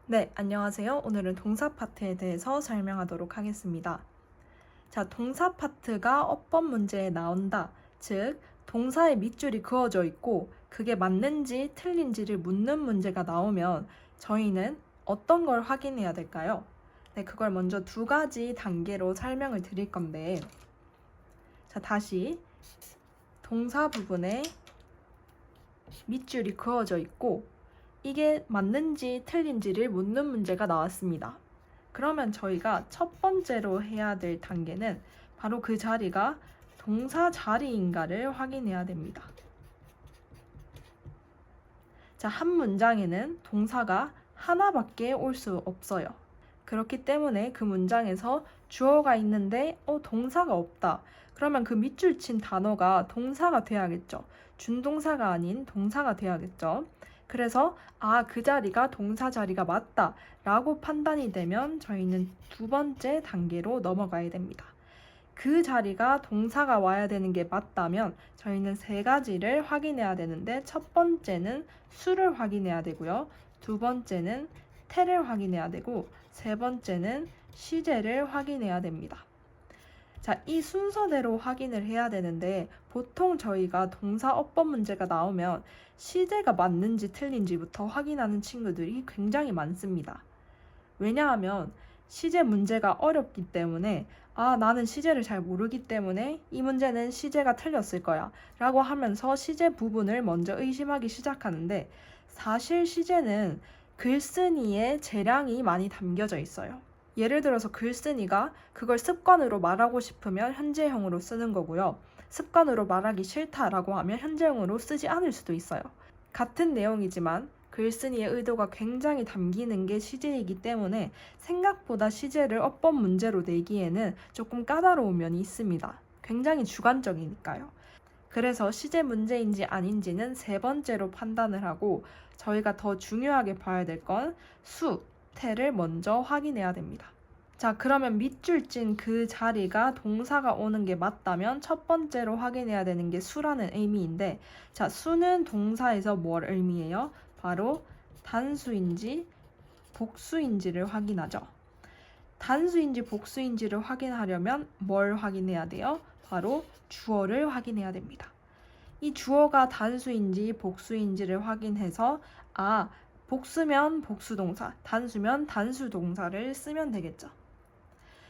네, 안녕하세요. 오늘은 동사 파트에 대해서 설명하도록 하겠습니다. 자, 동사 파트가 어법 문제에 나온다. 즉, 동사의 밑줄이 그어져 있고 그게 맞는지 틀린지를 묻는 문제가 나오면 저희는 어떤 걸 확인해야 될까요? 네, 그걸 먼저 두 가지 단계로 설명을 드릴 건데, 자, 다시 동사 부분에 밑줄이 그어져 있고 이게 맞는지 틀린지를 묻는 문제가 나왔습니다. 그러면 저희가 첫 번째로 해야 될 단계는 바로 그 자리가 동사 자리인가를 확인해야 됩니다. 자, 한 문장에는 동사가 하나밖에 올 수 없어요. 그렇기 때문에 그 문장에서 주어가 있는데 동사가 없다. 그러면 그 밑줄 친 단어가 동사가 돼야겠죠. 준동사가 아닌 동사가 돼야겠죠. 그래서 그 자리가 동사 자리가 맞다 라고 판단이 되면 저희는 두 번째 단계로 넘어가야 됩니다. 그 자리가 동사가 와야 되는 게 맞다면 저희는 세 가지를 확인해야 되는데, 첫 번째는 수를 확인해야 되고요. 두 번째는 태를 확인해야 되고, 세 번째는 시제를 확인해야 됩니다. 자, 이 순서대로 확인을 해야 되는데 보통 저희가 동사 어법 문제가 나오면 시제가 맞는지 틀린지부터 확인하는 친구들이 굉장히 많습니다. 왜냐하면 시제 문제가 어렵기 때문에 나는 시제를 잘 모르기 때문에 이 문제는 시제가 틀렸을 거야 라고 하면서 시제 부분을 먼저 의심하기 시작하는데, 사실 시제는 글쓴이의 재량이 많이 담겨져 있어요. 예를 들어서 글쓴이가 그걸 습관으로 말하고 싶으면 현재형으로 쓰는 거고요. 습관으로 말하기 싫다라고 하면 현재형으로 쓰지 않을 수도 있어요. 같은 내용이지만 글쓴이의 의도가 굉장히 담기는 게 시제이기 때문에 생각보다 시제를 어법 문제로 내기에는 조금 까다로운 면이 있습니다. 굉장히 주관적이니까요. 그래서 시제 문제인지 아닌지는 세 번째로 판단을 하고, 저희가 더 중요하게 봐야 될 건 수, 태를 먼저 확인해야 됩니다. 자, 그러면 밑줄 찐 그 자리가 동사가 오는 게 맞다면 첫 번째로 확인해야 되는 게 수라는 의미인데, 자, 수는 동사에서 뭘 의미해요? 바로 단수인지 복수인지를 확인하죠. 단수인지 복수인지를 확인하려면 뭘 확인해야 돼요? 바로 주어를 확인해야 됩니다. 이 주어가 단수인지 복수인지를 확인해서 복수면 복수동사, 단수면 단수동사를 쓰면 되겠죠.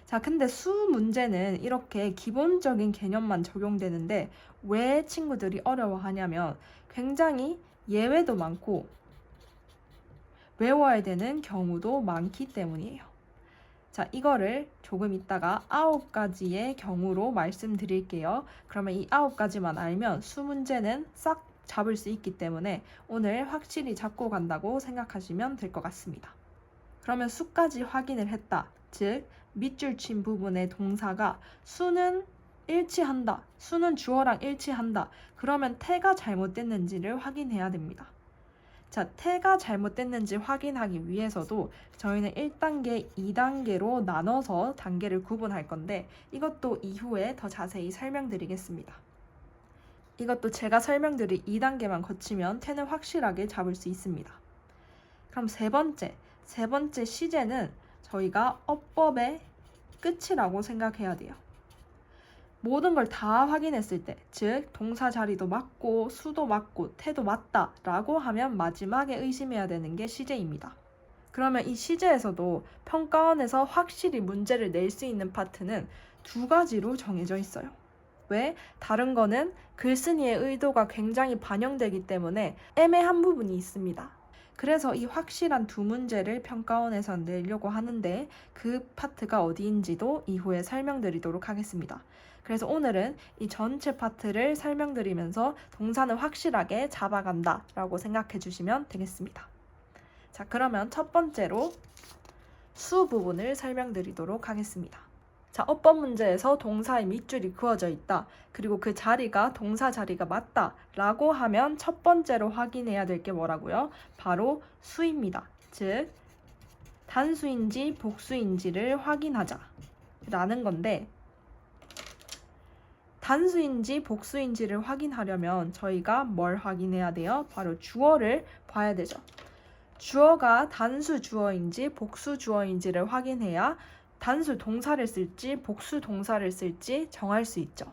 자, 근데 수 문제는 이렇게 기본적인 개념만 적용되는데 왜 친구들이 어려워하냐면 굉장히 예외도 많고 외워야 되는 경우도 많기 때문이에요. 자, 이거를 조금 이따가 9가지의 경우로 말씀드릴게요. 그러면 이 9가지만 알면 수 문제는 싹 잡을 수 있기 때문에 오늘 확실히 잡고 간다고 생각하시면 될 것 같습니다. 그러면 수까지 확인을 했다. 즉, 밑줄 친 부분의 동사가 수는 일치한다. 수는 주어랑 일치한다. 그러면 태가 잘못됐는지를 확인해야 됩니다. 자, 태가 잘못됐는지 확인하기 위해서도 저희는 1단계, 2단계로 나눠서 단계를 구분할 건데 이것도 이후에 더 자세히 설명드리겠습니다. 이것도 제가 설명드릴 2단계만 거치면 태는 확실하게 잡을 수 있습니다. 그럼 세 번째 시제는 저희가 어법의 끝이라고 생각해야 돼요. 모든 걸 다 확인했을 때, 즉 동사 자리도 맞고 수도 맞고 태도 맞다 라고 하면 마지막에 의심해야 되는 게 시제입니다. 그러면 이 시제에서도 평가원에서 확실히 문제를 낼 수 있는 파트는 두 가지로 정해져 있어요. 왜? 다른 거는 글쓴이의 의도가 굉장히 반영되기 때문에 애매한 부분이 있습니다. 그래서 이 확실한 두 문제를 평가원에서 내려고 하는데 그 파트가 어디인지도 이후에 설명드리도록 하겠습니다. 그래서 오늘은 이 전체 파트를 설명드리면서 동사는 확실하게 잡아간다 라고 생각해 주시면 되겠습니다. 자, 그러면 첫 번째로 수 부분을 설명드리도록 하겠습니다. 자, 어법 문제에서 동사의 밑줄이 그어져 있다. 그리고 그 자리가 동사 자리가 맞다 라고 하면 첫 번째로 확인해야 될 게 뭐라고요? 바로 수입니다. 즉, 단수인지 복수인지를 확인하자 라는 건데, 단수인지 복수인지를 확인하려면 저희가 뭘 확인해야 돼요? 바로 주어를 봐야 되죠. 주어가 단수 주어인지 복수 주어인지를 확인해야 단수 동사를 쓸지 복수 동사를 쓸지 정할 수 있죠.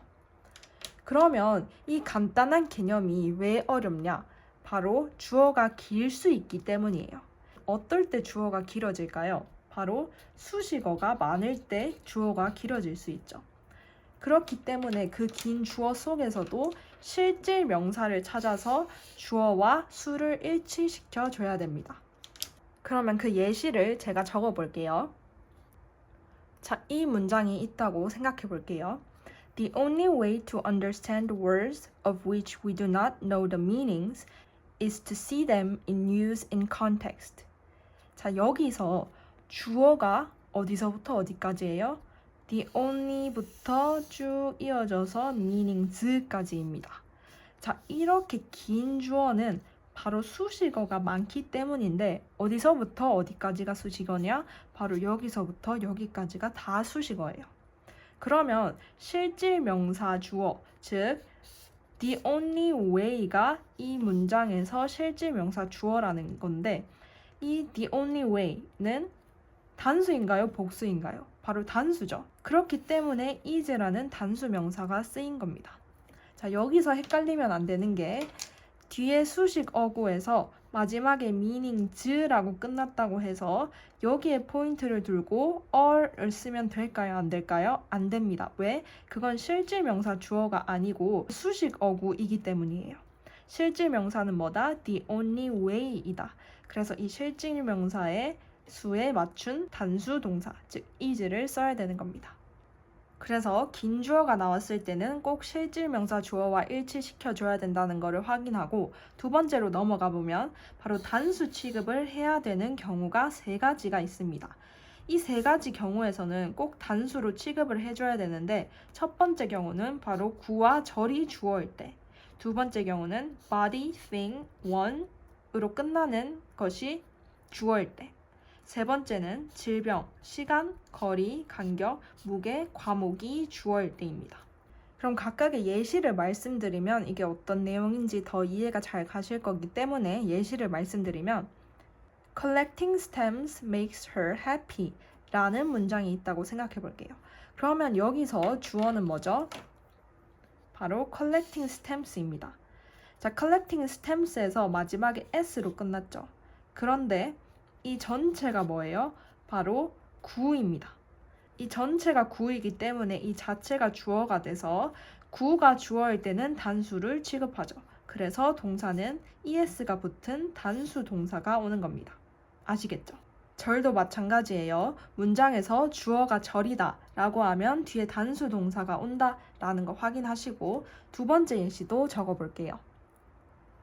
그러면 이 간단한 개념이 왜 어렵냐? 바로 주어가 길 수 있기 때문이에요. 어떨 때 주어가 길어질까요? 바로 수식어가 많을 때 주어가 길어질 수 있죠. 그렇기 때문에 그 긴 주어 속에서도 실질 명사를 찾아서 주어와 수를 일치시켜 줘야 됩니다. 그러면 그 예시를 제가 적어 볼게요. 자, 이 문장이 있다고 생각해 볼게요. The only way to understand words of which we do not know the meanings is to see them in use in context. 자, 여기서 주어가 어디서부터 어디까지예요? The only부터 쭉 이어져서 meanings까지입니다. 자, 이렇게 긴 주어는 바로 수식어가 많기 때문인데 어디서부터 어디까지가 수식어냐? 바로 여기서부터 여기까지가 다 수식어예요. 그러면 실질 명사 주어, 즉 the only way가 이 문장에서 실질 명사 주어라는 건데 이 the only way는 단수인가요? 복수인가요? 바로 단수죠. 그렇기 때문에 is라는 단수 명사가 쓰인 겁니다. 자, 여기서 헷갈리면 안 되는 게 뒤에 수식 어구에서 마지막에 meanings라고 끝났다고 해서 여기에 포인트를 두고 or을 쓰면 될까요? 안 될까요? 안 됩니다. 왜? 그건 실질 명사 주어가 아니고 수식 어구이기 때문이에요. 실질 명사는 뭐다? The only way이다. 그래서 이 실질 명사의 수에 맞춘 단수 동사, 즉 is를 써야 되는 겁니다. 그래서 긴 주어가 나왔을 때는 꼭 실질 명사 주어와 일치시켜 줘야 된다는 것을 확인하고 두 번째로 넘어가 보면 바로 단수 취급을 해야 되는 경우가 세 가지가 있습니다. 이 세 가지 경우에서는 꼭 단수로 취급을 해줘야 되는데 첫 번째 경우는 바로 구와 절이 주어일 때, 두 번째 경우는 body, thing, one으로 끝나는 것이 주어일 때, 세 번째는 질병, 시간, 거리, 간격, 무게, 과목이 주어일 때입니다. 그럼 각각의 예시를 말씀드리면 이게 어떤 내용인지 더 이해가 잘 가실 거기 때문에 예시를 말씀드리면 Collecting stamps makes her happy 라는 문장이 있다고 생각해 볼게요. 그러면 여기서 주어는 뭐죠? 바로 collecting stamps입니다. 자, collecting stamps에서 마지막에 s로 끝났죠. 그런데 이 전체가 뭐예요? 바로 구입니다. 이 전체가 구이기 때문에 이 자체가 주어가 돼서 구가 주어일 때는 단수를 취급하죠. 그래서 동사는 es가 붙은 단수 동사가 오는 겁니다. 아시겠죠? 절도 마찬가지예요. 문장에서 주어가 절이다 라고 하면 뒤에 단수 동사가 온다 라는 거 확인하시고 두 번째 예시도 적어볼게요.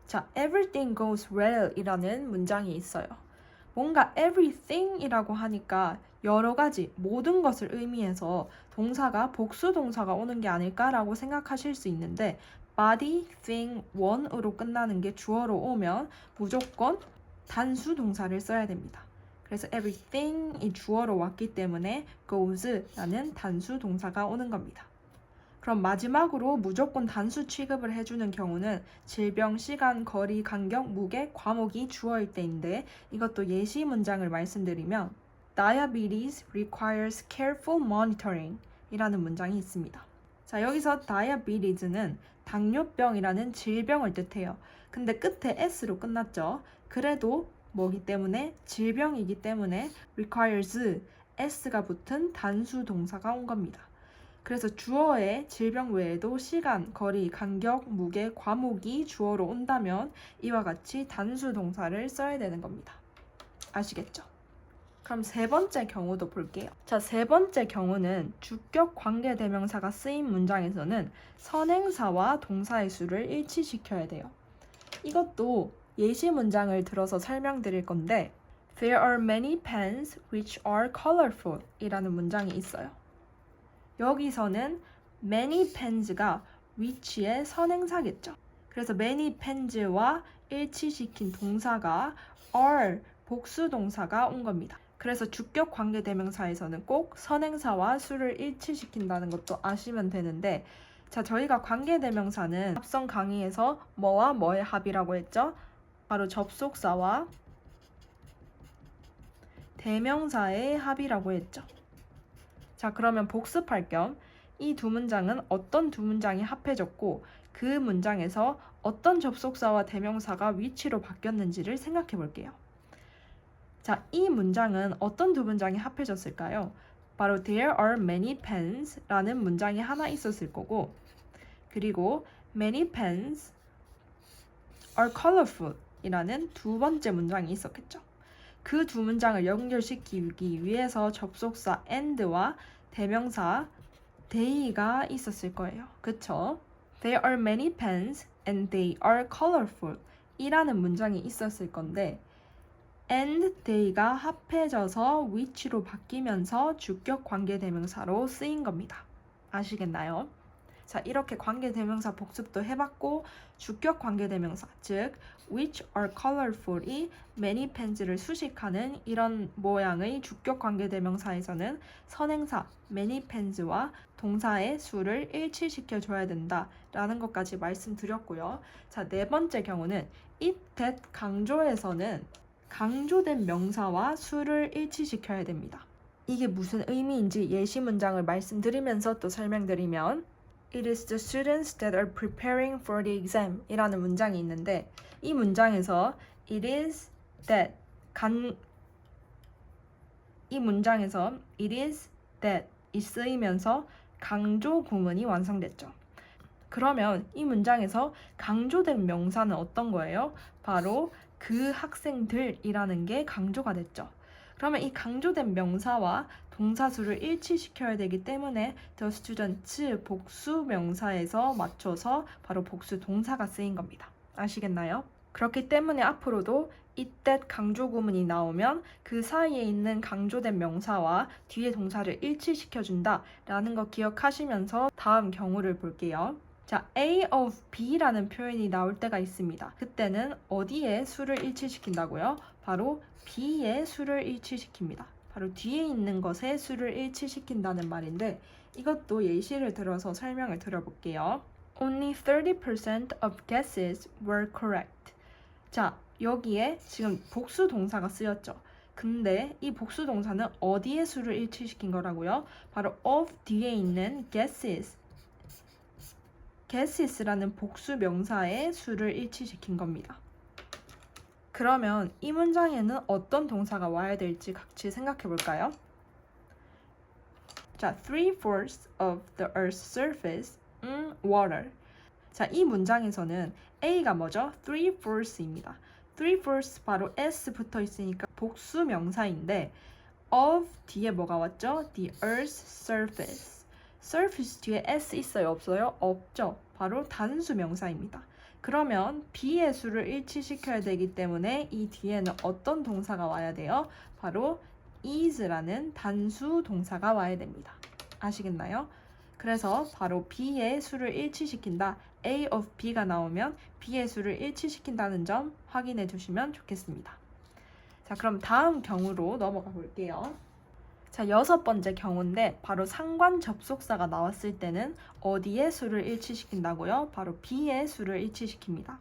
자, everything goes well 이라는 문장이 있어요. 뭔가 everything이라고 하니까 여러 가지 모든 것을 의미해서 동사가 복수 동사가 오는 게 아닐까라고 생각하실 수 있는데 body, thing, one으로 끝나는 게 주어로 오면 무조건 단수 동사를 써야 됩니다. 그래서 everything이 주어로 왔기 때문에 goes라는 단수 동사가 오는 겁니다. 그럼 마지막으로 무조건 단수 취급을 해주는 경우는 질병, 시간, 거리, 간격, 무게, 과목이 주어일 때인데 이것도 예시 문장을 말씀드리면 Diabetes requires careful monitoring 이라는 문장이 있습니다. 자, 여기서 diabetes는 당뇨병이라는 질병을 뜻해요. 근데 끝에 s로 끝났죠. 그래도 뭐기 때문에 질병이기 때문에 requires s가 붙은 단수 동사가 온 겁니다. 그래서 주어에 질병 외에도 시간, 거리, 간격, 무게, 과목이 주어로 온다면 이와 같이 단수 동사를 써야 되는 겁니다. 아시겠죠? 그럼 세 번째 경우도 볼게요. 자, 세 번째 경우는 주격 관계대명사가 쓰인 문장에서는 선행사와 동사의 수를 일치시켜야 돼요. 이것도 예시 문장을 들어서 설명드릴 건데 There are many pens which are colorful 이라는 문장이 있어요. 여기서는 many pens가 which의 선행사겠죠. 그래서 many pens와 일치시킨 동사가 are 복수 동사가 온 겁니다. 그래서 주격 관계대명사에서는 꼭 선행사와 수를 일치시킨다는 것도 아시면 되는데 자, 저희가 관계대명사는 앞선 강의에서 뭐와 뭐의 합이라고 했죠? 바로 접속사와 대명사의 합이라고 했죠. 자, 그러면 복습할 겸 이 두 문장은 어떤 두 문장이 합해졌고 그 문장에서 어떤 접속사와 대명사가 위치로 바뀌었는지를 생각해 볼게요. 자, 이 문장은 어떤 두 문장이 합해졌을까요? 바로 There are many pens 라는 문장이 하나 있었을 거고, 그리고 many pens are colorful 이라는 두 번째 문장이 있었겠죠. 그 두 문장을 연결시키기 위해서 접속사 and와 대명사 they가 있었을 거예요. 그쵸? There are many pens and they are colorful 이라는 문장이 있었을 건데 and they가 합해져서 which로 바뀌면서 주격 관계대명사로 쓰인 겁니다. 아시겠나요? 자, 이렇게 관계대명사 복습도 해봤고 주격 관계대명사, 즉 which are colorful이 many pens를 수식하는 이런 모양의 주격 관계대명사에서는 선행사 many pens와 동사의 수를 일치시켜줘야 된다라는 것까지 말씀드렸고요. 자, 네 번째 경우는 it, that 강조에서는 강조된 명사와 수를 일치시켜야 됩니다. 이게 무슨 의미인지 예시 문장을 말씀드리면서 또 설명드리면 It is the students that are preparing for the exam 이라는 문장이 있는데 이 문장에서 it is that 이 문장에서 it is that 이 쓰이면서 강조 구문이 완성됐죠. 그러면 이 문장에서 강조된 명사는 어떤 거예요? 바로 그 학생들이라는 게 강조가 됐죠. 그러면 이 강조된 명사와 동사수를 일치시켜야 되기 때문에 the students 복수 명사에서 맞춰서 바로 복수 동사가 쓰인 겁니다. 아시겠나요? 그렇기 때문에 앞으로도 it, that 강조 구문이 나오면 그 사이에 있는 강조된 명사와 뒤에 동사를 일치시켜준다 라는 거 기억하시면서 다음 경우를 볼게요. 자, A of B라는 표현이 나올 때가 있습니다. 그때는 어디에 수를 일치시킨다고요? 바로 B의 수를 일치시킵니다. 바로 뒤에 있는 것에 수를 일치시킨다는 말인데 이것도 예시를 들어서 설명을 드려볼게요. Only 30% of guesses were correct. 자, 여기에 지금 복수 동사가 쓰였죠. 근데 이 복수 동사는 어디에 수를 일치시킨 거라고요? 바로 of 뒤에 있는 guesses라는 복수 명사의 수를 일치시킨 겁니다. 그러면 이 문장에는 어떤 동사가 와야 될지 같이 생각해 볼까요? 자, 3/4 of the Earth's surface water. 자, 이 문장에서는 A가 뭐죠? 3/4입니다. 3/4 바로 S 붙어 있으니까 복수 명사인데 of 뒤에 뭐가 왔죠? The Earth's surface. surface 뒤에 S 있어요? 없어요? 없죠. 바로 단수 명사입니다. 그러면 B의 수를 일치시켜야 되기 때문에 이 뒤에는 어떤 동사가 와야 돼요? 바로 is라는 단수 동사가 와야 됩니다. 아시겠나요? 그래서 바로 B의 수를 일치시킨다. A of B가 나오면 B의 수를 일치시킨다는 점 확인해 주시면 좋겠습니다. 자, 그럼 다음 경우로 넘어가 볼게요. 자, 여섯 번째 경우인데 바로 상관 접속사가 나왔을 때는 어디에 수를 일치시킨다고요? 바로 B의 수를 일치시킵니다.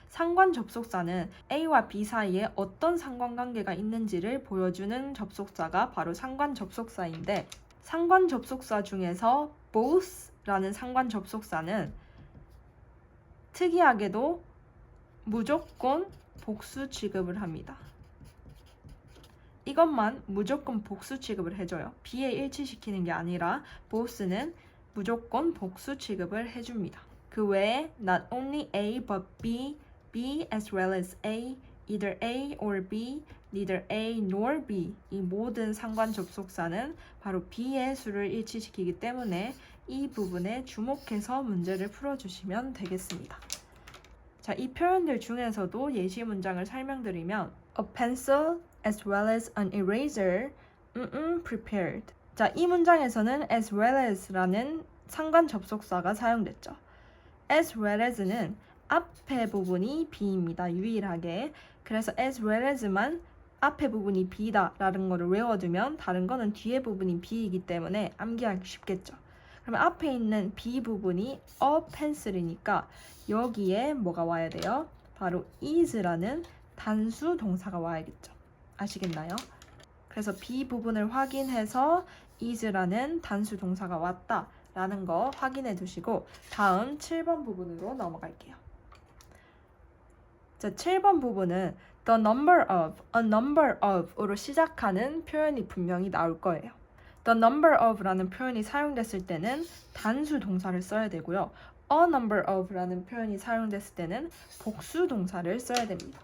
상관 접속사는 A와 B 사이에 어떤 상관관계가 있는지를 보여주는 접속사가 바로 상관 접속사인데 상관 접속사 중에서 both라는 상관 접속사는 특이하게도 무조건 복수 취급을 합니다. 이것만 무조건 복수 취급을 해줘요. B에 일치시키는 게 아니라 both는 무조건 복수 취급을 해줍니다. 그 외에 not only A but B, B as well as A, either A or B, neither A nor B 이 모든 상관 접속사는 바로 B의 수를 일치시키기 때문에 이 부분에 주목해서 문제를 풀어주시면 되겠습니다. 자, 이 표현들 중에서도 예시 문장을 설명드리면 a pencil as well as an eraser prepared. 자, 이 문장에서는 as well as라는 상관 접속사가 사용됐죠. as well as는 앞에 부분이 B입니다. 유일하게. 그래서 as well as만 앞에 부분이 B다 라는 거를 외워두면 다른 거는 뒤에 부분이 B이기 때문에 암기하기 쉽겠죠. 그러면 앞에 있는 B 부분이 a pencil이니까 여기에 뭐가 와야 돼요? 바로 is라는 단수 동사가 와야겠죠. 아시겠나요? 그래서 B 부분을 확인해서 is라는 단수 동사가 왔다 라는 거 확인해 두시고 다음 7번 부분으로 넘어갈게요. 자, 7번 부분은 the number of, a number of으로 시작하는 표현이 분명히 나올 거예요. the number of라는 표현이 사용됐을 때는 단수 동사를 써야 되고요. a number of라는 표현이 사용됐을 때는 복수 동사를 써야 됩니다.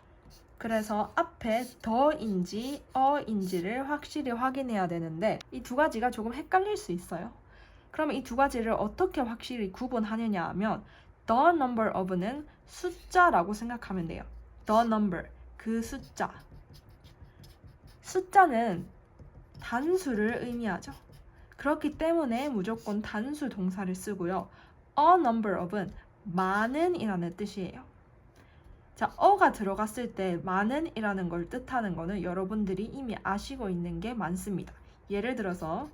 그래서 앞에 더인지 어인지를 확실히 확인해야 되는데 이 두 가지가 조금 헷갈릴 수 있어요. 그러면 이 두 가지를 어떻게 확실히 구분하느냐 하면 the number of는 숫자라고 생각하면 돼요. the number, 그 숫자. 숫자는 단수를 의미하죠. 그렇기 때문에 무조건 단수 동사를 쓰고요. a number of은 많은 이라는 뜻이에요. 자, 어가 들어갔을 때 많은 이라는 걸 뜻하는 거는 여러분들이 이미 아시고 있는 게 많습니다. 예를 들어서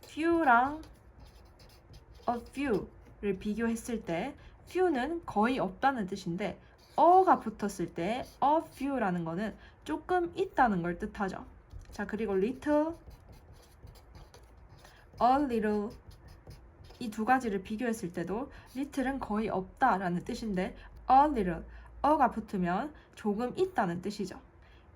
few랑 a few를 비교했을 때 few는 거의 없다는 뜻인데 어가 붙었을 때 a few라는 거는 조금 있다는 걸 뜻하죠. 자, 그리고 little, a little 이 두 가지를 비교했을 때도 little은 거의 없다라는 뜻인데 a little, 어가 붙으면 조금 있다는 뜻이죠.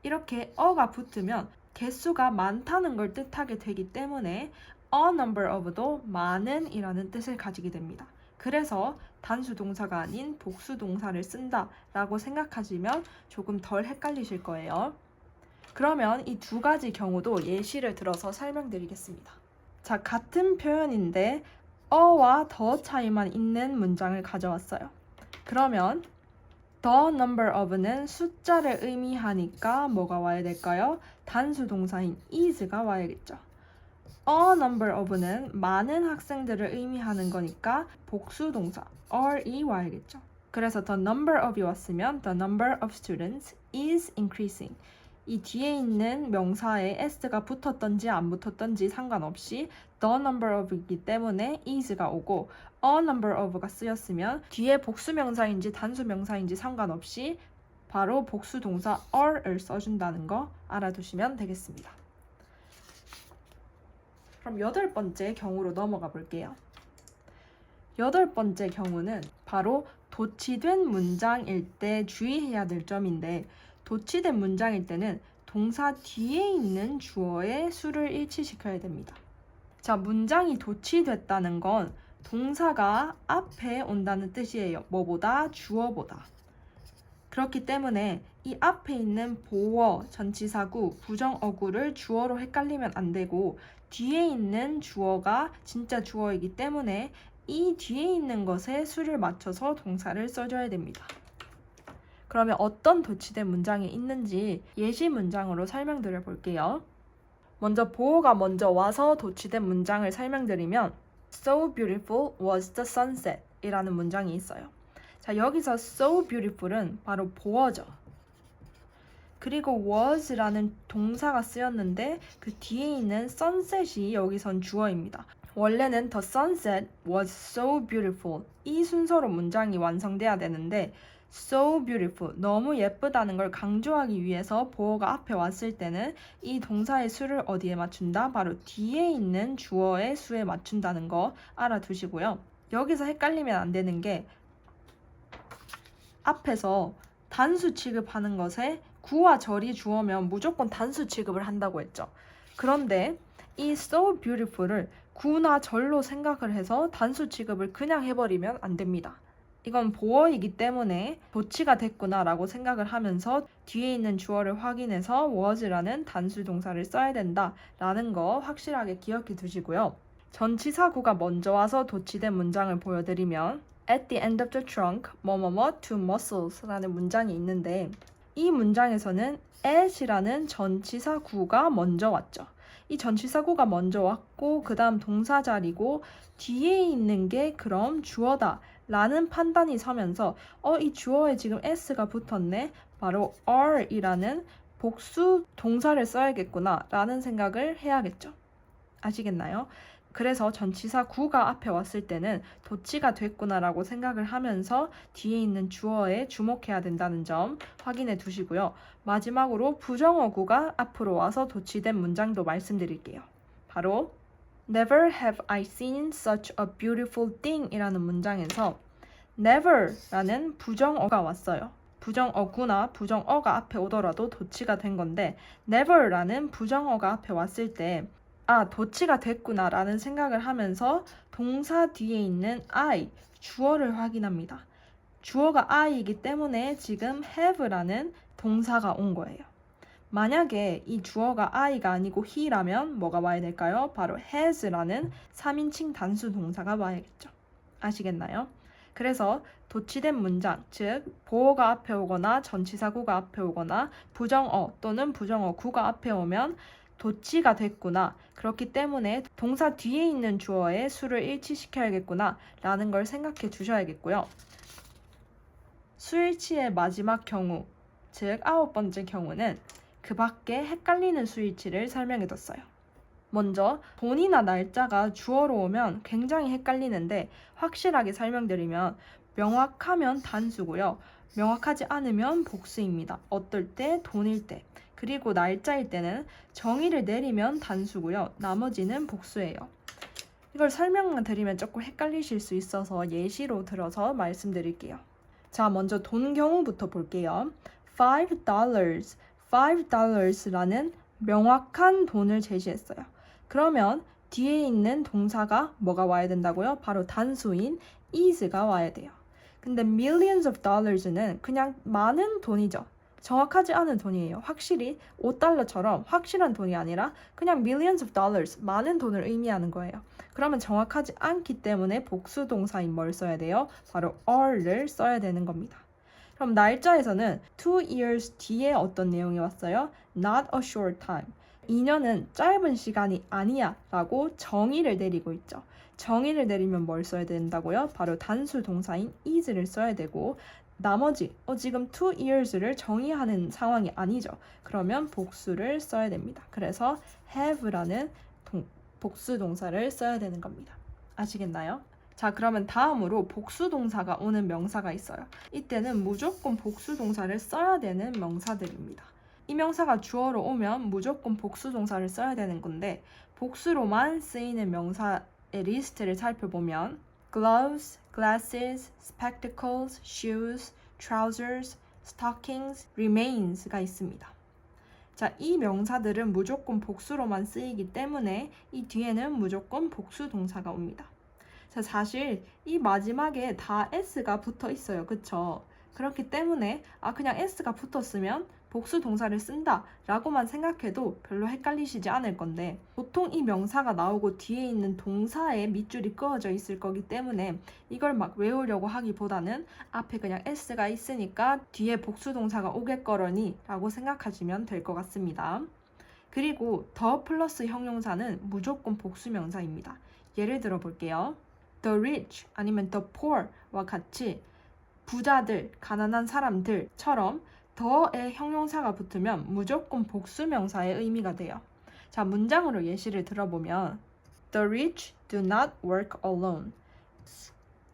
이렇게 어가 붙으면 개수가 많다는 걸 뜻하게 되기 때문에 a number of도 많은 이라는 뜻을 가지게 됩니다. 그래서 단수 동사가 아닌 복수 동사를 쓴다 라고 생각하시면 조금 덜 헷갈리실 거예요. 그러면 이 두 가지 경우도 예시를 들어서 설명드리겠습니다. 자, 같은 표현인데 어와 더 차이만 있는 문장을 가져왔어요. 그러면 the number of는 숫자를 의미하니까 뭐가 와야 될까요? 단수 동사인 is가 와야겠죠. a number of는 많은 학생들을 의미하는 거니까 복수 동사 are이 와야겠죠. 그래서 the number of이 왔으면 the number of students is increasing. 이 뒤에 있는 명사에 s가 붙었던지 안 붙었던지 상관없이 the number of이기 때문에 is가 오고 a number of가 쓰였으면 뒤에 복수 명사인지 단수 명사인지 상관없이 바로 복수 동사 are를 써준다는 거 알아두시면 되겠습니다. 그럼 8번째 경우로 넘어가 볼게요. 8번째 경우는 바로 도치된 문장일 때 주의해야 될 점인데 도치된 문장일 때는 동사 뒤에 있는 주어의 수를 일치시켜야 됩니다. 자, 문장이 도치됐다는 건 동사가 앞에 온다는 뜻이에요. 뭐보다? 주어보다. 그렇기 때문에 이 앞에 있는 보어, 전치사구, 부정어구를 주어로 헷갈리면 안 되고 뒤에 있는 주어가 진짜 주어이기 때문에 이 뒤에 있는 것에 수를 맞춰서 동사를 써줘야 됩니다. 그러면 어떤 도치된 문장이 있는지 예시 문장으로 설명드려 볼게요. 먼저 보어가 먼저 와서 도치된 문장을 설명드리면 So beautiful was the sunset 이라는 문장이 있어요. 자, 여기서 so beautiful은 바로 보어죠. 그리고 was라는 동사가 쓰였는데 그 뒤에 있는 sunset이 여기선 주어입니다. 원래는 the sunset was so beautiful 이 순서로 문장이 완성돼야 되는데 so beautiful 너무 예쁘다는 걸 강조하기 위해서 보어가 앞에 왔을 때는 이 동사의 수를 어디에 맞춘다? 바로 뒤에 있는 주어의 수에 맞춘다는 거 알아두시고요. 여기서 헷갈리면 안 되는 게 앞에서 단수 취급하는 것에 구와 절이 주어면 무조건 단수 취급을 한다고 했죠. 그런데 이 so beautiful을 구나 절로 생각을 해서 단수 취급을 그냥 해버리면 안 됩니다. 이건 보어이기 때문에 도치가 됐구나 라고 생각을 하면서 뒤에 있는 주어를 확인해서 was라는 단수 동사를 써야 된다 라는 거 확실하게 기억해 두시고요. 전치사구가 먼저 와서 도치된 문장을 보여드리면 At the end of the trunk, 뭐뭐뭐 to muscles 라는 문장이 있는데 이 문장에서는 at이라는 전치사구가 먼저 왔죠. 이 전치사구가 먼저 왔고 그 다음 동사 자리고 뒤에 있는 게 그럼 주어다 라는 판단이 서면서 이 주어에 지금 s가 붙었네. 바로 are이라는 복수 동사를 써야겠구나 라는 생각을 해야겠죠. 아시겠나요? 그래서 전치사 구가 앞에 왔을 때는 도치가 됐구나라고 생각을 하면서 뒤에 있는 주어에 주목해야 된다는 점 확인해 두시고요. 마지막으로 부정어 구가 앞으로 와서 도치된 문장도 말씀드릴게요. 바로 Never have I seen such a beautiful thing 이라는 문장에서 never 라는 부정어가 왔어요. 부정어구나 부정어가 앞에 오더라도 도치가 된 건데 never 라는 부정어가 앞에 왔을 때 도치가 됐구나 라는 생각을 하면서 동사 뒤에 있는 I, 주어를 확인합니다. 주어가 I이기 때문에 지금 have라는 동사가 온 거예요. 만약에 이 주어가 I가 아니고 he라면 뭐가 와야 될까요? 바로 has라는 3인칭 단수 동사가 와야겠죠. 아시겠나요? 그래서 도치된 문장, 즉 보어가 앞에 오거나 전치사구가 앞에 오거나 부정어 또는 부정어구가 앞에 오면 도치가 됐구나. 그렇기 때문에 동사 뒤에 있는 주어에 수를 일치시켜야겠구나 라는 걸 생각해 두셔야겠고요. 수일치의 마지막 경우, 즉 9번째 경우는 그 밖에 헷갈리는 수일치를 설명해 뒀어요. 먼저 돈이나 날짜가 주어로 오면 굉장히 헷갈리는데 확실하게 설명드리면 명확하면 단수고요. 명확하지 않으면 복수입니다. 어떨 때? 돈일 때. 그리고 날짜일 때는 정의를 내리면 단수고요. 나머지는 복수예요. 이걸 설명만 드리면 조금 헷갈리실 수 있어서 예시로 들어서 말씀드릴게요. 자, 먼저 돈 경우부터 볼게요. $5, $5라는 명확한 돈을 제시했어요. 그러면 뒤에 있는 동사가 뭐가 와야 된다고요? 바로 단수인 is가 와야 돼요. 근데 millions of dollars는 그냥 많은 돈이죠. 정확하지 않은 돈이에요. 확실히 $5처럼 확실한 돈이 아니라 그냥 millions of dollars, 많은 돈을 의미하는 거예요. 그러면 정확하지 않기 때문에 복수 동사인 뭘 써야 돼요? 바로 are를 써야 되는 겁니다. 그럼 날짜에서는 2 years 뒤에 어떤 내용이 왔어요? Not a short time. 2년은 짧은 시간이 아니야 라고 정의를 내리고 있죠. 정의를 내리면 뭘 써야 된다고요? 바로 단수 동사인 is를 써야 되고 나머지 지금 2 years를 정의하는 상황이 아니죠. 그러면 복수를 써야 됩니다. 그래서 have라는 복수 동사를 써야 되는 겁니다. 아시겠나요? 자, 그러면 다음으로 복수 동사가 오는 명사가 있어요. 이때는 무조건 복수 동사를 써야 되는 명사들입니다. 이 명사가 주어로 오면 무조건 복수 동사를 써야 되는 건데 복수로만 쓰이는 명사의 리스트를 살펴보면 gloves, glasses, spectacles, shoes, trousers, stockings, remains가 있습니다. 자, 이 명사들은 무조건 복수로만 쓰이기 때문에 이 뒤에는 무조건 복수 동사가 옵니다. 자, 사실 이 마지막에 다 s가 붙어 있어요. 그쵸? 그렇기 때문에 그냥 s가 붙었으면 복수 동사를 쓴다 라고만 생각해도 별로 헷갈리시지 않을 건데 보통 이 명사가 나오고 뒤에 있는 동사에 밑줄이 그어져 있을 거기 때문에 이걸 막 외우려고 하기보다는 앞에 그냥 s가 있으니까 뒤에 복수 동사가 오겠거러니 라고 생각하시면 될 것 같습니다. 그리고 더 플러스 형용사는 무조건 복수 명사입니다. 예를 들어 볼게요. The rich 아니면 the poor와 같이 부자들, 가난한 사람들처럼 더의 형용사가 붙으면 무조건 복수 명사의 의미가 돼요. 자, 문장으로 예시를 들어보면 The rich do not work alone.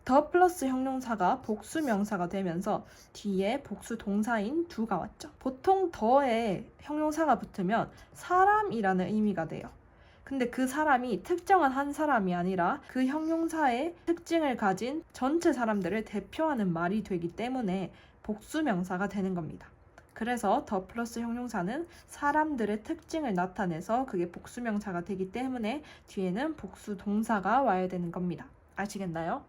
더 플러스 형용사가 복수 명사가 되면서 뒤에 복수 동사인 do가 왔죠. 보통 더의 형용사가 붙으면 사람이라는 의미가 돼요. 근데 그 사람이 특정한 한 사람이 아니라 그 형용사의 특징을 가진 전체 사람들을 대표하는 말이 되기 때문에 복수 명사가 되는 겁니다. 그래서 더 플러스 형용사는 사람들의 특징을 나타내서 그게 복수 명사가 되기 때문에 뒤에는 복수 동사가 와야 되는 겁니다. 아시겠나요?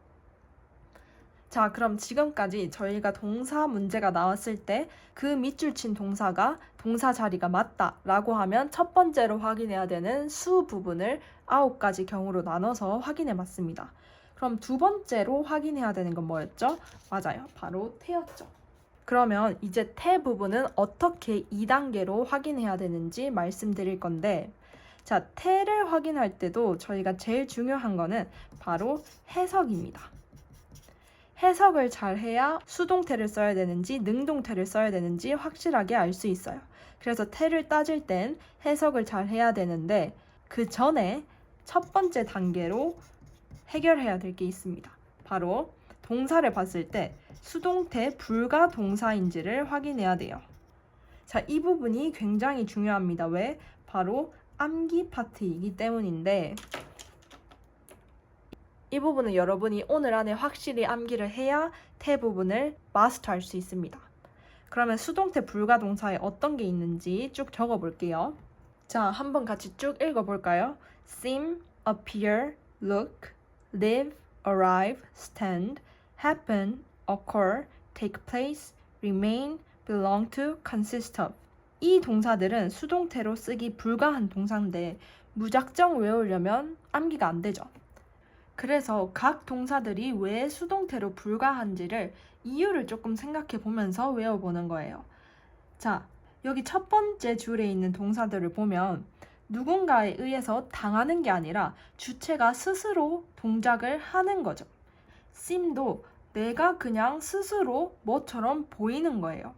자, 그럼 지금까지 저희가 동사 문제가 나왔을 때 그 밑줄 친 동사가 동사 자리가 맞다 라고 하면 첫 번째로 확인해야 되는 수 부분을 9가지 경우로 나눠서 확인해 봤습니다. 그럼 두 번째로 확인해야 되는 건 뭐였죠? 맞아요. 바로 태였죠. 그러면 이제 태 부분은 어떻게 2단계로 확인해야 되는지 말씀드릴 건데 자, 태를 확인할 때도 저희가 제일 중요한 거는 바로 해석입니다. 해석을 잘 해야 수동태를 써야 되는지 능동태를 써야 되는지 확실하게 알 수 있어요. 그래서 태를 따질 땐 해석을 잘 해야 되는데 그 전에 첫 번째 단계로 해결해야 될 게 있습니다. 바로 동사를 봤을 때 수동태 불가 동사인지를 확인해야 돼요. 자, 이 부분이 굉장히 중요합니다. 왜? 바로 암기 파트이기 때문인데 이 부분은 여러분이 오늘 안에 확실히 암기를 해야 대부분을 마스터할 수 있습니다. 그러면 수동태 불가 동사에 어떤 게 있는지 쭉 적어 볼게요. 자, 한번 같이 쭉 읽어볼까요? seem, appear, look, live, arrive, stand, happen, occur, take place, remain, belong to, consist of. 이 동사들은 수동태로 쓰기 불가한 동사인데 무작정 외우려면 암기가 안 되죠. 그래서 각 동사들이 왜 수동태로 불가한지를 이유를 조금 생각해 보면서 외워보는 거예요. 자, 여기 첫 번째 줄에 있는 동사들을 보면 누군가에 의해서 당하는 게 아니라 주체가 스스로 동작을 하는 거죠. seem도 내가 그냥 스스로 뭐처럼 보이는 거예요.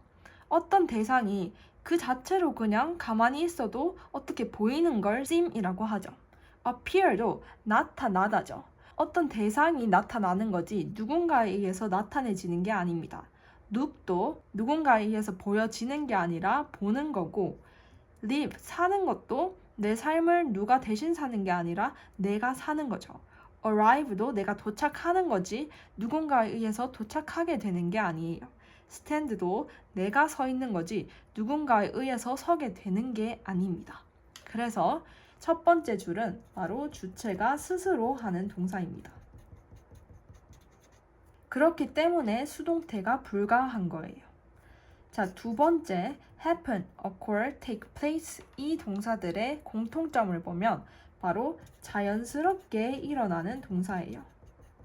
어떤 대상이 그 자체로 그냥 가만히 있어도 어떻게 보이는 걸 seem이라고 하죠. appear도 나타나다죠. 어떤 대상이 나타나는 거지 누군가에 의해서 나타내지는 게 아닙니다. look도 누군가에 의해서 보여지는 게 아니라 보는 거고 live, 사는 것도 내 삶을 누가 대신 사는 게 아니라 내가 사는 거죠. arrive도 내가 도착하는 거지 누군가에 의해서 도착하게 되는 게 아니에요. stand도 내가 서 있는 거지 누군가에 의해서 서게 되는 게 아닙니다. 그래서 첫 번째 줄은 바로 주체가 스스로 하는 동사입니다. 그렇기 때문에 수동태가 불가한 거예요. 자, 두 번째 happen, occur, take place 이 동사들의 공통점을 보면 바로 자연스럽게 일어나는 동사예요.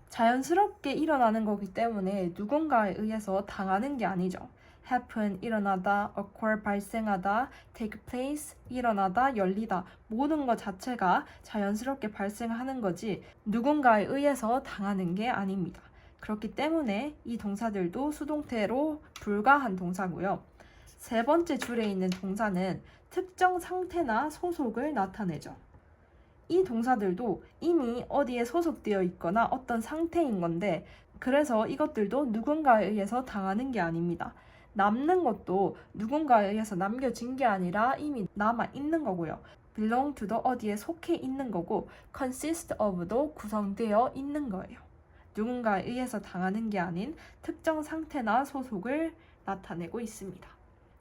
자연스럽게 일어나는 거기 때문에 누군가에 의해서 당하는 게 아니죠. happen, 일어나다, occur, 발생하다, take place, 일어나다, 열리다 모든 것 자체가 자연스럽게 발생하는 거지 누군가에 의해서 당하는 게 아닙니다. 그렇기 때문에 이 동사들도 수동태로 불가한 동사고요. 세 번째 줄에 있는 동사는 특정 상태나 소속을 나타내죠. 이 동사들도 이미 어디에 소속되어 있거나 어떤 상태인 건데 그래서 이것들도 누군가에 의해서 당하는 게 아닙니다. 남는 것도 누군가에 의해서 남겨진 게 아니라 이미 남아 있는 거고요. belong to도 어디에 속해 있는 거고 consist of도 구성되어 있는 거예요. 누군가에 의해서 당하는 게 아닌 특정 상태나 소속을 나타내고 있습니다.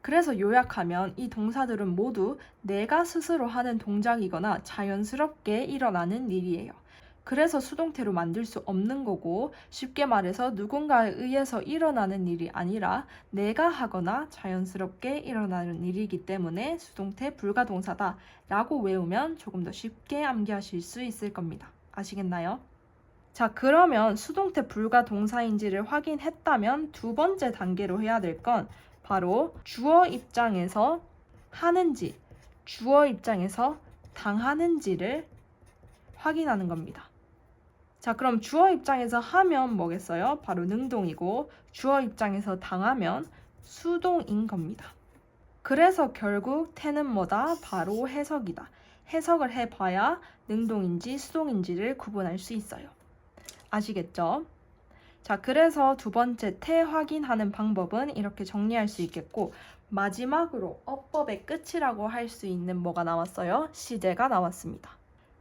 그래서 요약하면 이 동사들은 모두 내가 스스로 하는 동작이거나 자연스럽게 일어나는 일이에요. 그래서 수동태로 만들 수 없는 거고 쉽게 말해서 누군가에 의해서 일어나는 일이 아니라 내가 하거나 자연스럽게 일어나는 일이기 때문에 수동태 불가동사다 라고 외우면 조금 더 쉽게 암기하실 수 있을 겁니다. 아시겠나요? 자, 그러면 수동태 불가동사인지를 확인했다면 두 번째 단계로 해야 될 건 바로 주어 입장에서 하는지, 주어 입장에서 당하는지를 확인하는 겁니다. 자, 그럼 주어 입장에서 하면 뭐겠어요? 바로 능동이고 주어 입장에서 당하면 수동인 겁니다. 그래서 결국 태는 뭐다? 바로 해석이다. 해석을 해봐야 능동인지 수동인지를 구분할 수 있어요. 아시겠죠? 자, 그래서 두 번째 태 확인하는 방법은 이렇게 정리할 수 있겠고 마지막으로 어법의 끝이라고 할 수 있는 뭐가 나왔어요? 시제가 나왔습니다.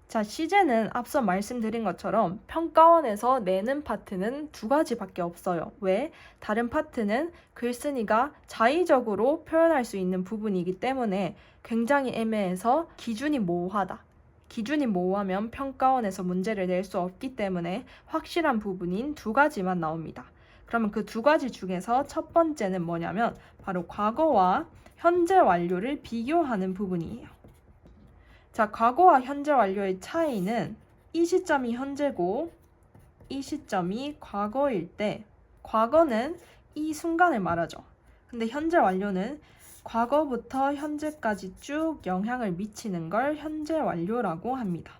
자, 시제는 앞서 말씀드린 것처럼 평가원에서 내는 파트는 두 가지밖에 없어요. 왜? 다른 파트는 글쓴이가 자의적으로 표현할 수 있는 부분이기 때문에 굉장히 애매해서 기준이 모호하다. 기준이 모호하면 평가원에서 문제를 낼 수 없기 때문에 확실한 부분인 두 가지만 나옵니다. 그러면 그 두 가지 중에서 첫 번째는 뭐냐면 바로 과거와 현재 완료를 비교하는 부분이에요. 자, 과거와 현재 완료의 차이는 이 시점이 현재고 이 시점이 과거일 때 과거는 이 순간을 말하죠. 근데 현재 완료는 과거부터 현재까지 쭉 영향을 미치는 걸 현재 완료라고 합니다.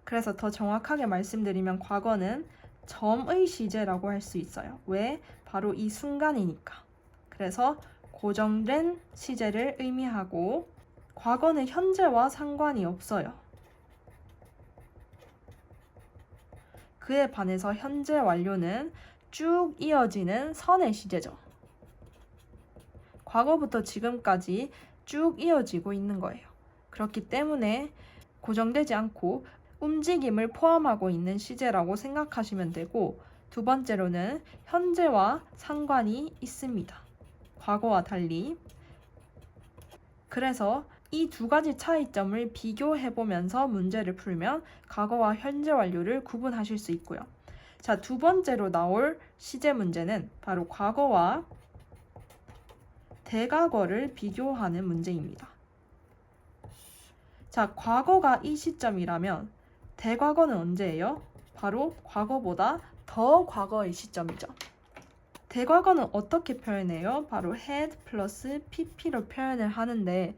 그래서 더 정확하게 말씀드리면 과거는 점의 시제라고 할 수 있어요. 왜? 바로 이 순간이니까. 그래서 고정된 시제를 의미하고 과거는 현재와 상관이 없어요. 그에 반해서 현재 완료는 쭉 이어지는 선의 시제죠. 과거부터 지금까지 쭉 이어지고 있는 거예요. 그렇기 때문에 고정되지 않고 움직임을 포함하고 있는 시제라고 생각하시면 되고, 두 번째로는 현재와 상관이 있습니다. 과거와 달리. 그래서 이 두 가지 차이점을 비교해 보면서 문제를 풀면 과거와 현재 완료를 구분하실 수 있고요. 자, 두 번째로 나올 시제 문제는 바로 과거와 대과거를 비교하는 문제입니다. 자, 과거가 이 시점이라면 대과거는 언제예요? 바로 과거보다 더 과거의 시점이죠. 대과거는 어떻게 표현해요? 바로 had 플러스 pp로 표현을 하는데,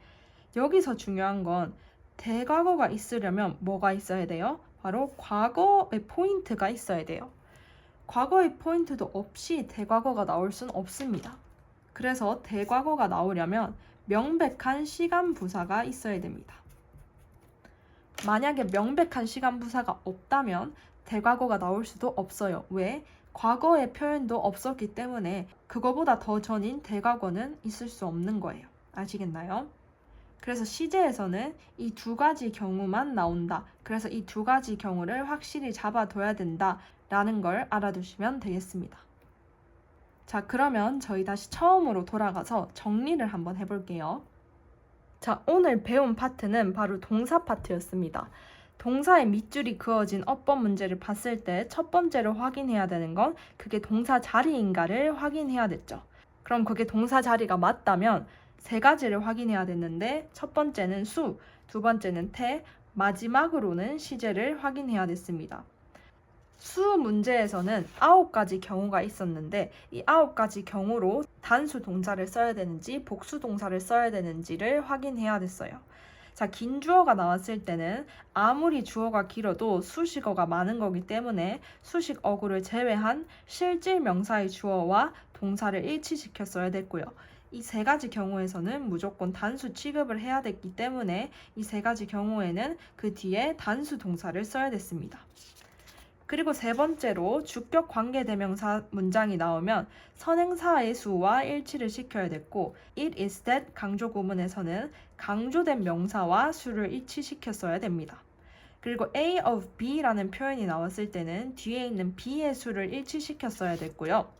여기서 중요한 건 대과거가 있으려면 뭐가 있어야 돼요? 바로 과거의 포인트가 있어야 돼요. 과거의 포인트도 없이 대과거가 나올 수는 없습니다. 그래서 대과거가 나오려면 명백한 시간 부사가 있어야 됩니다. 만약에 명백한 시간 부사가 없다면 대과거가 나올 수도 없어요. 왜? 과거의 표현도 없었기 때문에 그거보다 더 전인 대과거는 있을 수 없는 거예요. 아시겠나요? 그래서 시제에서는 이 두 가지 경우만 나온다. 그래서 이 두 가지 경우를 확실히 잡아둬야 된다 라는 걸 알아두시면 되겠습니다. 자, 그러면 저희 다시 처음으로 돌아가서 정리를 한번 해볼게요. 자, 오늘 배운 파트는 바로 동사 파트였습니다. 동사의 밑줄이 그어진 어법 문제를 봤을 때 첫 번째로 확인해야 되는 건 그게 동사 자리인가를 확인해야 됐죠. 그럼 그게 동사 자리가 맞다면 세 가지를 확인해야 됐는데, 첫 번째는 수, 두 번째는 태, 마지막으로는 시제를 확인해야 됐습니다. 수 문제에서는 9가지 경우가 있었는데, 이 9가지 경우로 단수 동사를 써야 되는지 복수 동사를 써야 되는지를 확인해야 됐어요. 자, 긴 주어가 나왔을 때는 아무리 주어가 길어도 수식어가 많은 거기 때문에 수식 어구를 제외한 실질 명사의 주어와 동사를 일치시켜 써야 됐고요. 이 세 가지 경우에서는 무조건 단수 취급을 해야 됐기 때문에 이 세 가지 경우에는 그 뒤에 단수 동사를 써야 됐습니다. 그리고 세 번째로 주격 관계대명사 문장이 나오면 선행사의 수와 일치를 시켜야 됐고, it is that 강조 구문에서는 강조된 명사와 수를 일치시켰어야 됩니다. 그리고 A of B라는 표현이 나왔을 때는 뒤에 있는 B의 수를 일치시켰어야 됐고요.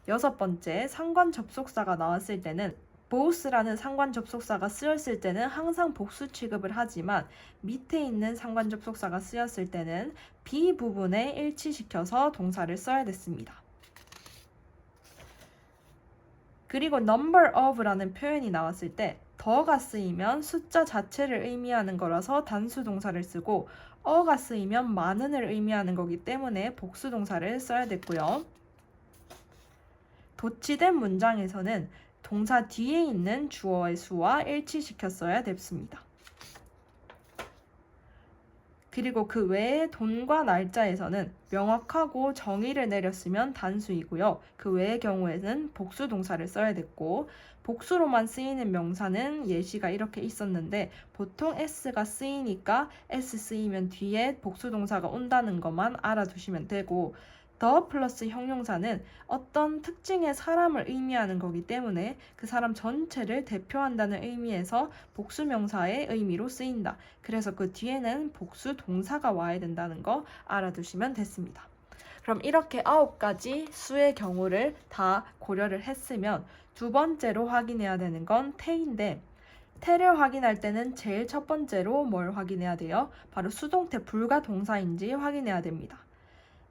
여섯 번째, 상관 접속사가 나왔을 때는 both라는 상관 접속사가 쓰였을 때는 항상 복수 취급을 하지만 밑에 있는 상관 접속사가 쓰였을 때는 B 부분에 일치시켜서 동사를 써야 됐습니다. 그리고 number of라는 표현이 나왔을 때 더가 쓰이면 숫자 자체를 의미하는 거라서 단수 동사를 쓰고, 어가 쓰이면 많은을 의미하는 거기 때문에 복수 동사를 써야 됐고요. 도치된 문장에서는 동사 뒤에 있는 주어의 수와 일치시켰어야 됐습니다. 그리고 그 외에 돈과 날짜에서는 명확하고 정의를 내렸으면 단수이고요. 그 외의 경우에는 복수 동사를 써야 됐고, 복수로만 쓰이는 명사는 예시가 이렇게 있었는데 보통 s가 쓰이니까 s 쓰이면 뒤에 복수 동사가 온다는 것만 알아두시면 되고, 더 플러스 형용사는 어떤 특징의 사람을 의미하는 거기 때문에 그 사람 전체를 대표한다는 의미에서 복수 명사의 의미로 쓰인다. 그래서 그 뒤에는 복수 동사가 와야 된다는 거 알아두시면 됐습니다. 그럼 이렇게 9가지 수의 경우를 다 고려를 했으면 두 번째로 확인해야 되는 건 태인데, 태를 확인할 때는 제일 첫 번째로 뭘 확인해야 돼요? 바로 수동태 불가 동사인지 확인해야 됩니다.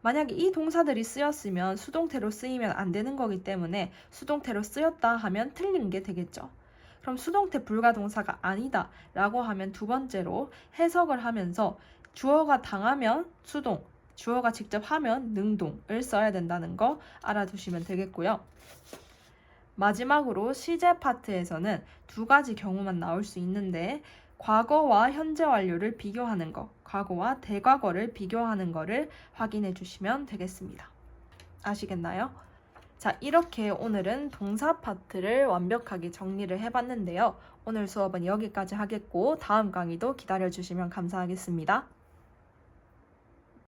만약에 이 동사들이 쓰였으면 수동태로 쓰이면 안 되는 거기 때문에 수동태로 쓰였다 하면 틀린 게 되겠죠. 그럼 수동태 불가 동사가 아니다 라고 하면 두 번째로 해석을 하면서 주어가 당하면 수동, 주어가 직접 하면 능동을 써야 된다는 거 알아두시면 되겠고요. 마지막으로 시제 파트에서는 두 가지 경우만 나올 수 있는데, 과거와 현재 완료를 비교하는 거, 과거와 대과거를 비교하는 거를 확인해 주시면 되겠습니다. 아시겠나요? 자, 이렇게 오늘은 동사 파트를 완벽하게 정리를 해봤는데요. 오늘 수업은 여기까지 하겠고 다음 강의도 기다려 주시면 감사하겠습니다.